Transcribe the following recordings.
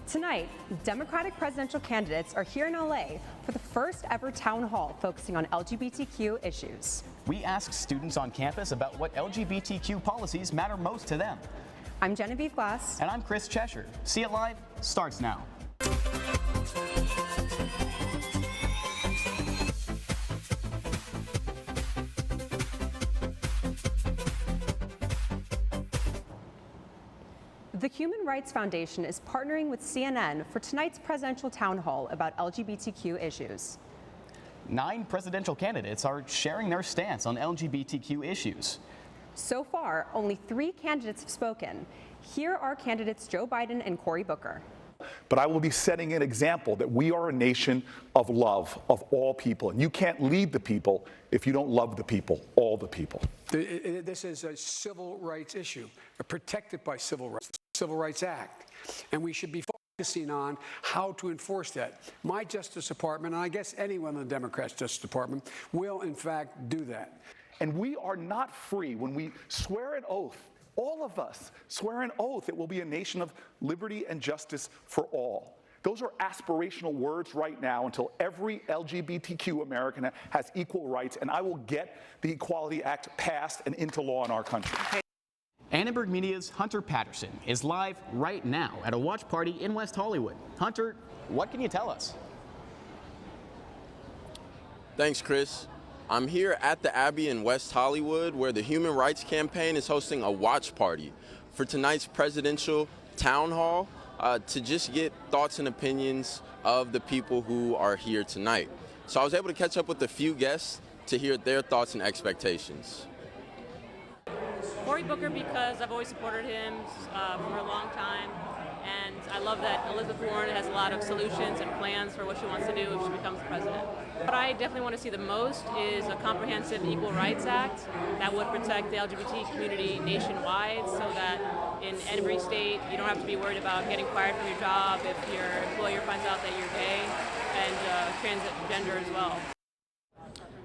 Tonight, Democratic presidential candidates are here in LA for the first ever town hall focusing on LGBTQ issues. We ask students on campus about what LGBTQ policies matter most to them. I'm Genevieve Glass. And I'm Chris Cheshire. See It Live starts now. The Human Rights Foundation is partnering with CNN for tonight's presidential town hall about LGBTQ issues. 9 presidential candidates are sharing their stance on LGBTQ issues. So far, only 3 candidates have spoken. Here are candidates Joe Biden and Cory Booker. But I will be setting an example that we are a nation of love of all people. And you can't lead the people if you don't love the people, all the people. This is a civil rights issue, protected by civil rights, the Civil Rights Act. And we should be focusing on how to enforce that. My Justice Department, and I guess anyone in the Democrats' Justice Department, will in fact do that. And we are not free when we swear an oath. All of us swear an oath it will be a nation of liberty and justice for all. Those are aspirational words right now until every LGBTQ American has equal rights, and I will get the Equality Act passed and into law in our country. Annenberg Media's Hunter Patterson is live right now at a watch party in West Hollywood. Hunter, what can you tell us? Thanks, Chris. I'm here at the Abbey in West Hollywood, where the Human Rights Campaign is hosting a watch party for tonight's presidential town hall to just get thoughts and opinions of the people who are here tonight. So I was able to catch up with a few guests to hear their thoughts and expectations. Cory Booker, because I've always supported him for a long time, and I love that Elizabeth Warren has a lot of solutions and plans for what she wants to do if she becomes president. What I definitely want to see the most is a comprehensive Equal Rights Act that would protect the LGBT community nationwide, so that in every state you don't have to be worried about getting fired from your job if your employer finds out that you're gay, and transgender as well.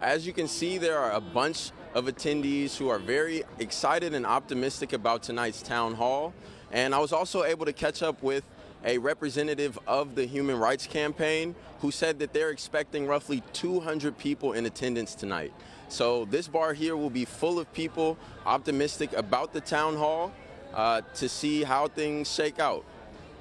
As you can see, there are a bunch of attendees who are very excited and optimistic about tonight's town hall. And I was also able to catch up with a representative of the Human Rights Campaign who said that they're expecting roughly 200 people in attendance tonight. So this bar here will be full of people optimistic about the town hall to see how things shake out.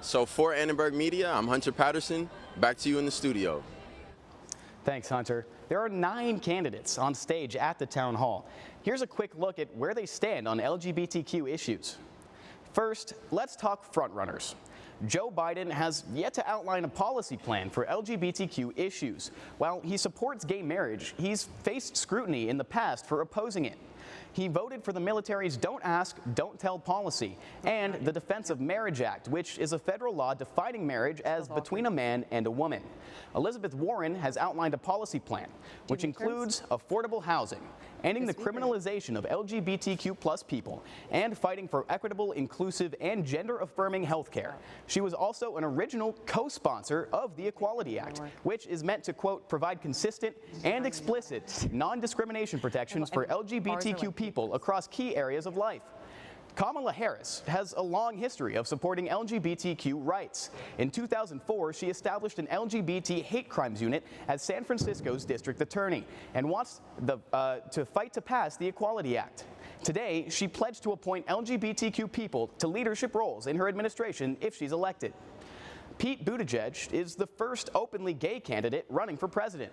So for Annenberg Media, I'm Hunter Patterson. Back to you in the studio. Thanks, Hunter. There are 9 candidates on stage at the town hall. Here's a quick look at where they stand on LGBTQ issues. First, let's talk frontrunners. Joe Biden has yet to outline a policy plan for LGBTQ issues. While he supports gay marriage, he's faced scrutiny in the past for opposing it. He voted for the military's Don't Ask, Don't Tell policy and the Defense of Marriage Act, which is a federal law defining marriage as between a man and a woman. Elizabeth Warren has outlined a policy plan, which includes affordable housing, ending the criminalization of LGBTQ+ people, and fighting for equitable, inclusive, and gender-affirming health care. She was also an original co-sponsor of the Equality Act, which is meant to, quote, provide consistent and explicit non-discrimination protections for LGBTQ people across key areas of life. Kamala Harris has a long history of supporting LGBTQ rights. In 2004, she established an LGBT hate crimes unit as San Francisco's district attorney and wants to fight to pass the Equality Act. Today, she pledged to appoint LGBTQ people to leadership roles in her administration if she's elected. Pete Buttigieg is the first openly gay candidate running for president.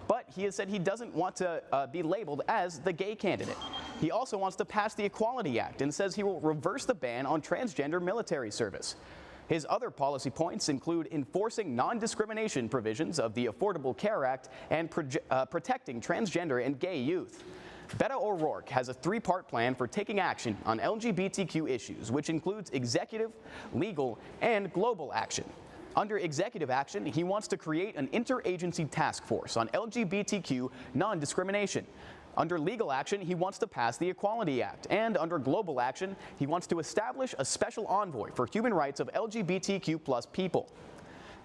But he has said he doesn't want to be labeled as the gay candidate. He also wants to pass the Equality Act and says he will reverse the ban on transgender military service. His other policy points include enforcing non-discrimination provisions of the Affordable Care Act and protecting transgender and gay youth. Beto O'Rourke has a 3-part plan for taking action on LGBTQ issues, which includes executive, legal, and global action. Under executive action, he wants to create an interagency task force on LGBTQ non-discrimination. Under legal action, he wants to pass the Equality Act. And under global action, he wants to establish a special envoy for human rights of LGBTQ+ people.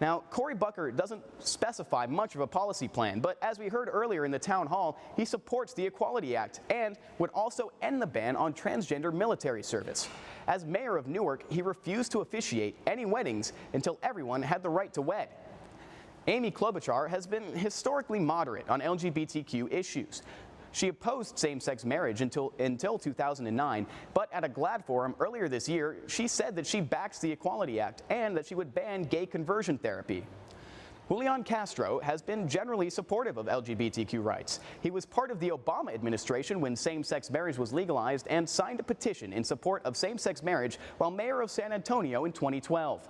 Now, Cory Booker doesn't specify much of a policy plan, but as we heard earlier in the town hall, he supports the Equality Act and would also end the ban on transgender military service. As mayor of Newark, he refused to officiate any weddings until everyone had the right to wed. Amy Klobuchar has been historically moderate on LGBTQ issues. She opposed same-sex marriage until 2009, but at a GLAAD forum earlier this year, she said that she backs the Equality Act and that she would ban gay conversion therapy. Julian Castro has been generally supportive of LGBTQ rights. He was part of the Obama administration when same-sex marriage was legalized and signed a petition in support of same-sex marriage while mayor of San Antonio in 2012.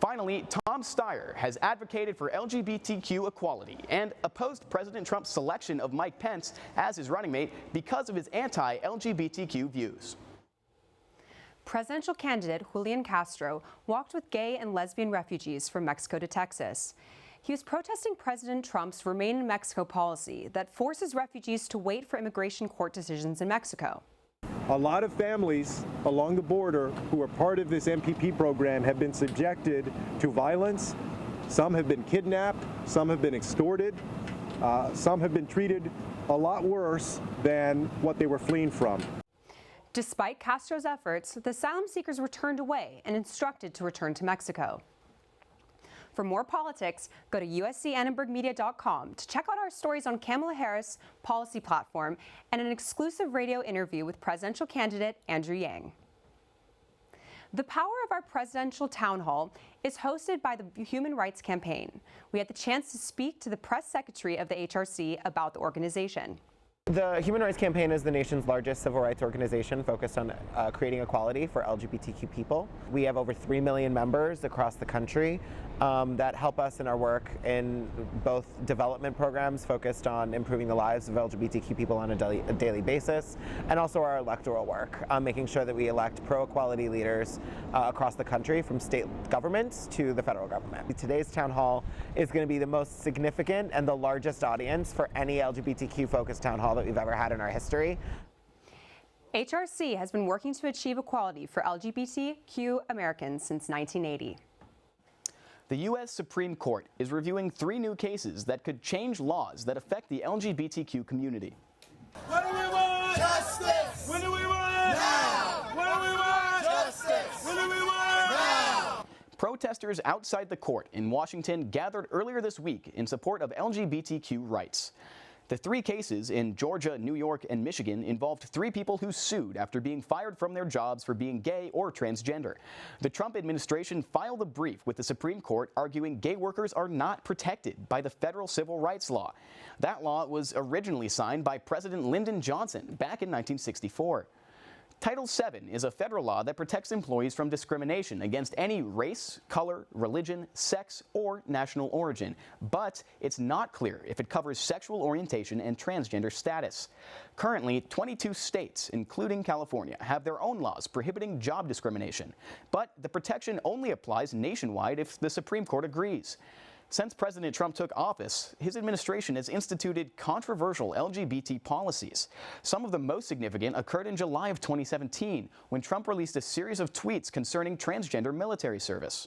Finally, Tom Steyer has advocated for LGBTQ equality and opposed President Trump's selection of Mike Pence as his running mate because of his anti-LGBTQ views. Presidential candidate Julian Castro walked with gay and lesbian refugees from Mexico to Texas. He was protesting President Trump's Remain in Mexico policy that forces refugees to wait for immigration court decisions in Mexico. A lot of families along the border who are part of this MPP program have been subjected to violence. Some have been kidnapped, some have been extorted, some have been treated a lot worse than what they were fleeing from. Despite Castro's efforts, the asylum seekers were turned away and instructed to return to Mexico. For more politics, go to uscannenbergmedia.com to check out our stories on Kamala Harris' policy platform and an exclusive radio interview with presidential candidate Andrew Yang. The Power of Our Presidential Town Hall is hosted by the Human Rights Campaign. We had the chance to speak to the press secretary of the HRC about the organization. The Human Rights Campaign is the nation's largest civil rights organization focused on creating equality for LGBTQ people. We have over 3 million members across the country that help us in our work in both development programs focused on improving the lives of LGBTQ people on a daily basis, and also our electoral work, making sure that we elect pro-equality leaders across the country, from state governments to the federal government. Today's town hall is going to be the most significant and the largest audience for any LGBTQ-focused town hall that we've ever had in our history. HRC has been working to achieve equality for LGBTQ Americans since 1980. The U.S. Supreme Court is reviewing 3 new cases that could change laws that affect the LGBTQ community. What do we want? Justice! When do we want? Now! What do we want? Justice! When do we want? Now! Protesters outside the court in Washington gathered earlier this week in support of LGBTQ rights. The 3 cases in Georgia, New York, and Michigan involved 3 people who sued after being fired from their jobs for being gay or transgender. The Trump administration filed a brief with the Supreme Court arguing gay workers are not protected by the federal civil rights law. That law was originally signed by President Lyndon Johnson back in 1964. Title VII is a federal law that protects employees from discrimination against any race, color, religion, sex, or national origin, but it's not clear if it covers sexual orientation and transgender status. Currently, 22 states, including California, have their own laws prohibiting job discrimination, but the protection only applies nationwide if the Supreme Court agrees. Since President Trump took office, his administration has instituted controversial LGBT policies. Some of the most significant occurred in July of 2017, when Trump released a series of tweets concerning transgender military service.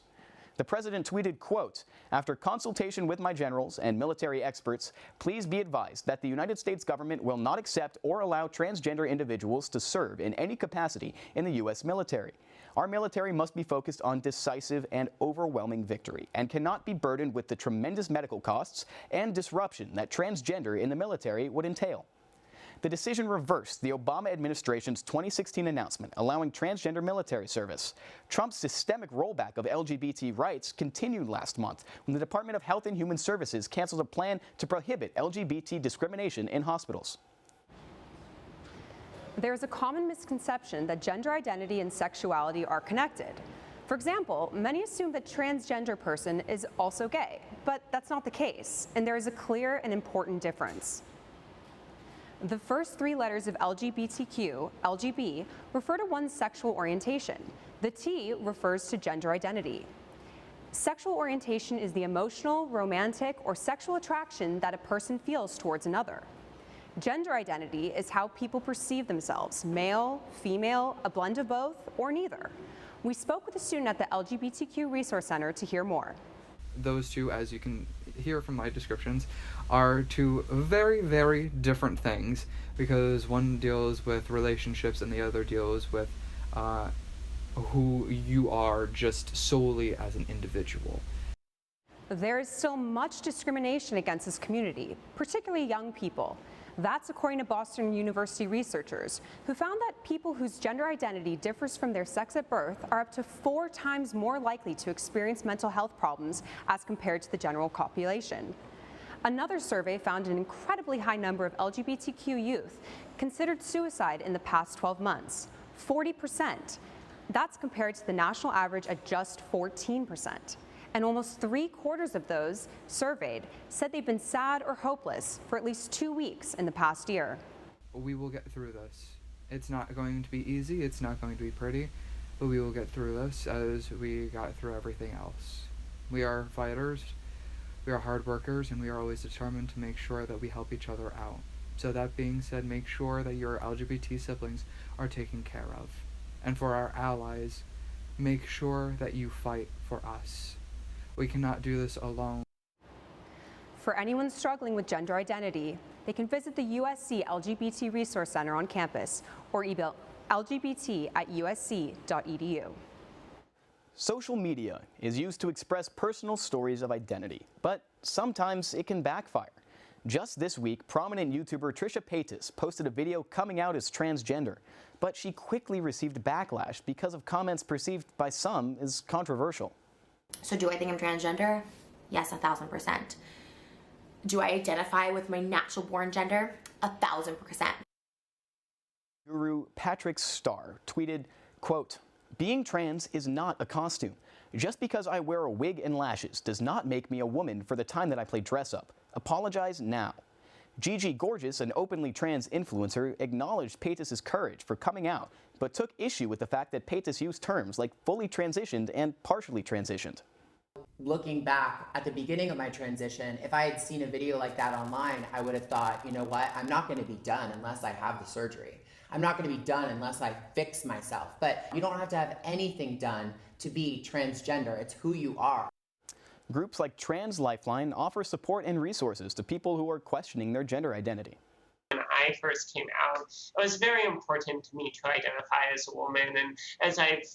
The president tweeted, quote, "After consultation with my generals and military experts, please be advised that the United States government will not accept or allow transgender individuals to serve in any capacity in the U.S. military. Our military must be focused on decisive and overwhelming victory and cannot be burdened with the tremendous medical costs and disruption that transgender in the military would entail." The decision reversed the Obama administration's 2016 announcement allowing transgender military service. Trump's systemic rollback of LGBT rights continued last month when the Department of Health and Human Services canceled a plan to prohibit LGBT discrimination in hospitals. There is a common misconception that gender identity and sexuality are connected. For example, many assume that transgender person is also gay, but that's not the case, and there is a clear and important difference. The first 3 letters of LGBTQ, LGB, refer to one's sexual orientation. The T refers to gender identity. Sexual orientation is the emotional, romantic, or sexual attraction that a person feels towards another. Gender identity is how people perceive themselves, male, female, a blend of both, or neither. We spoke with a student at the LGBTQ Resource Center to hear more. those two, as you can hear from my descriptions, are two very, very different things, because one deals with relationships and the other deals with who you are just solely as an individual. There is still much discrimination against this community, particularly young people. That's according to Boston University researchers, who found that people whose gender identity differs from their sex at birth are up to 4 times more likely to experience mental health problems as compared to the general population. Another survey found an incredibly high number of LGBTQ youth considered suicide in the past 12 months, 40%. That's compared to the national average at just 14%. And almost 3/4 of those surveyed said they've been sad or hopeless for at least 2 weeks in the past year. We will get through this. It's not going to be easy, it's not going to be pretty, but we will get through this as we got through everything else. We are fighters, we are hard workers, and we are always determined to make sure that we help each other out. So that being said, make sure that your LGBT siblings are taken care of. And for our allies, make sure that you fight for us. We cannot do this alone. For anyone struggling with gender identity, they can visit the USC LGBT Resource Center on campus or email lgbt@usc.edu. Social media is used to express personal stories of identity, but sometimes it can backfire. Just this week, prominent YouTuber Trisha Paytas posted a video coming out as transgender, but she quickly received backlash because of comments perceived by some as controversial. So do I think I'm transgender? Yes, 1,000%. Do I identify with my natural born gender? 1,000%. Guru Patrick Starr tweeted, quote, "Being trans is not a costume. Just because I wear a wig and lashes does not make me a woman for the time that I play dress up. Apologize now." Gigi Gorgeous, an openly trans influencer, acknowledged Paytas' courage for coming out, but took issue with the fact that Paytas used terms like fully transitioned and partially transitioned. Looking back at the beginning of my transition, if I had seen a video like that online, I would have thought, you know what, I'm not going to be done unless I have the surgery. I'm not going to be done unless I fix myself. But you don't have to have anything done to be transgender. It's who you are. Groups like Trans Lifeline offer support and resources to people who are questioning their gender identity. When I first came out, it was very important to me to identify as a woman, and as I've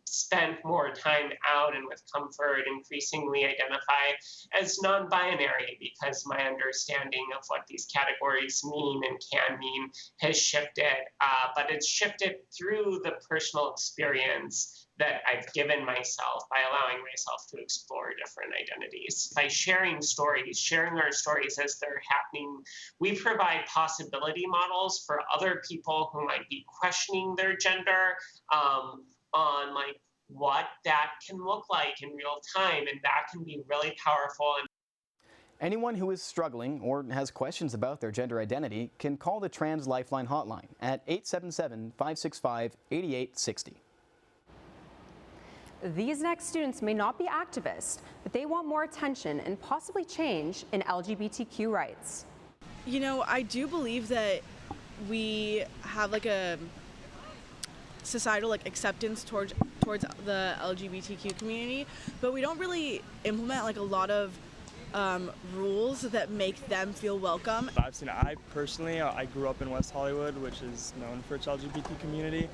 spent more time out and with comfort, increasingly identify as non-binary, because my understanding of what these categories mean and can mean has shifted, but it's shifted through the personal experience that I've given myself by allowing myself to explore different identities. By sharing our stories as they're happening, we provide possibility models for other people who might be questioning their gender on like what that can look like in real time, and that can be really powerful. Anyone who is struggling or has questions about their gender identity can call the Trans Lifeline hotline at 877-565-8860. These next students may not be activists, but they want more attention and possibly change in LGBTQ rights. You know, I do believe that we have like a societal acceptance towards the LGBTQ community, but we don't really implement like a lot of rules that make them feel welcome. I've seen it. I personally, I grew up in West Hollywood, which is known for its LGBT community.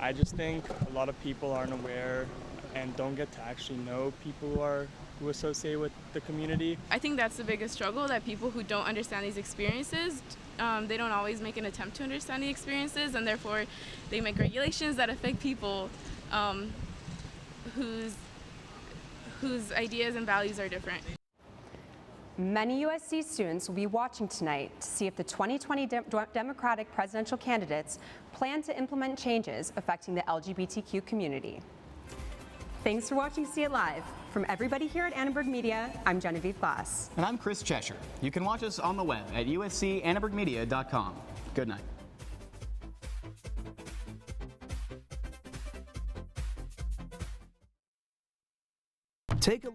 I just think a lot of people aren't aware and don't get to actually know people who associate with the community. I think that's the biggest struggle, that people who don't understand these experiences, they don't always make an attempt to understand the experiences, and therefore they make regulations that affect people whose ideas and values are different. Many USC students will be watching tonight to see if the 2020 Democratic presidential candidates plan to implement changes affecting the LGBTQ community. Thanks for watching See It Live. From everybody here at Annenberg Media, I'm Genevieve Glass. And I'm Chris Cheshire. You can watch us on the web at uscannenbergmedia.com. Good night. Take a